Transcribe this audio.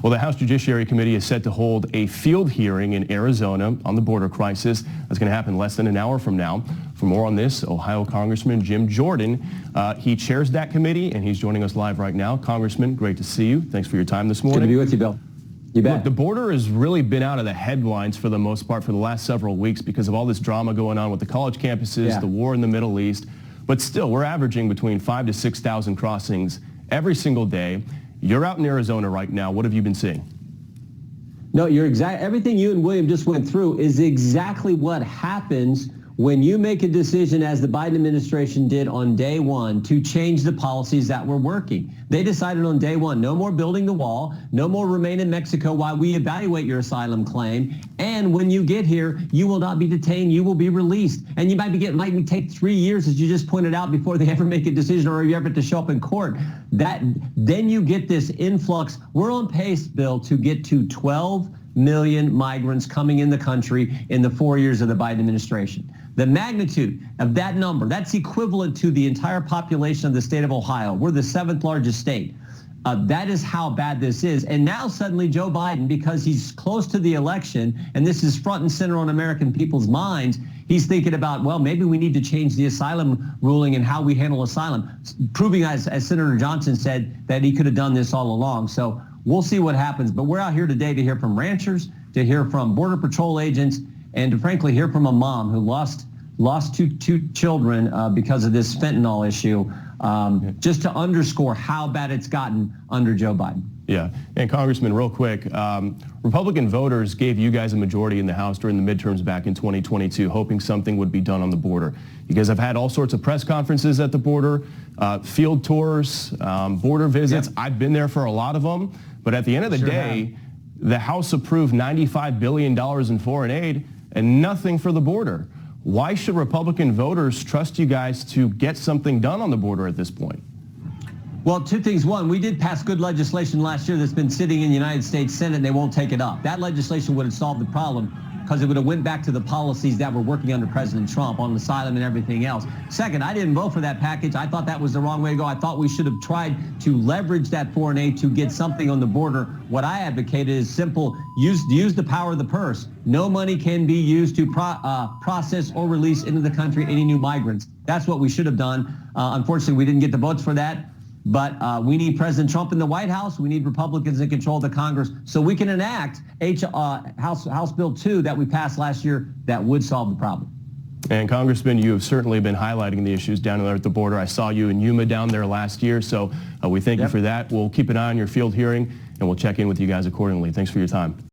Well, the House Judiciary Committee is set to hold a field hearing in Arizona on the border crisis. That's going to happen less than an hour from now. For more on this, Ohio Congressman Jim Jordan, he chairs that committee, and he's joining us live right now. Congressman, great to see you. Thanks for your time this morning. Good to be with you, Bill. You bet. Look, the border has really been out of the headlines for the most part for the last several weeks because of all this drama going on with the college campuses, the war in the Middle East. But still, we're averaging between 5,000 to 6,000 crossings every single day. You're out in Arizona right now. What have you been seeing? No, you're exact. Everything you and William just went through is exactly what happens when you make a decision, as the Biden administration did on day one, to change the policies that were working. They decided on day one, no more building the wall, no more remain in Mexico while we evaluate your asylum claim. And when you get here, you will not be detained. You will be released. And you might take 3 years, as you just pointed out, before they ever make a decision or you ever have to show up in court. Then you get this influx. We're on pace, Bill, to get to 12 million migrants coming in the country in the 4 years of the Biden administration. The magnitude of that number, that's equivalent to the entire population of the state of Ohio. We're the 7th largest state. That is how bad this is. And now suddenly Joe Biden, because he's close to the election, and this is front and center on American people's minds, he's thinking about, well, maybe we need to change the asylum ruling and how we handle asylum, proving, as Senator Johnson said, that he could have done this all along. So we'll see what happens. But we're out here today to hear from ranchers, to hear from Border Patrol agents, and to frankly hear from a mom who lost two children because of this fentanyl issue, just to underscore how bad it's gotten under Joe Biden. Yeah, and Congressman, real quick, Republican voters gave you guys a majority in the House during the midterms back in 2022, hoping something would be done on the border. You guys have had all sorts of press conferences at the border, field tours, border visits. Yep. I've been there for a lot of them, but at the end of the day, the House approved $95 billion in foreign aid and nothing for the border. Why should Republican voters trust you guys to get something done on the border at this point? Well, two things. One, we did pass good legislation last year that's been sitting in the United States Senate, and they won't take it up. That legislation would have solved the problem because it would have went back to the policies that were working under President Trump on asylum and everything else. Second, I didn't vote for that package. I thought that was the wrong way to go. I thought we should have tried to leverage that foreign aid to get something on the border. What I advocated is simple: use the power of the purse. No money can be used to process or release into the country any new migrants. That's what we should have done. Unfortunately, we didn't get the votes for that. But we need President Trump in the White House. We need Republicans in control of the Congress so we can enact House Bill 2 that we passed last year that would solve the problem. And Congressman, you have certainly been highlighting the issues down there at the border. I saw you in Yuma down there last year, so we thank you for that. We'll keep an eye on your field hearing, and we'll check in with you guys accordingly. Thanks for your time.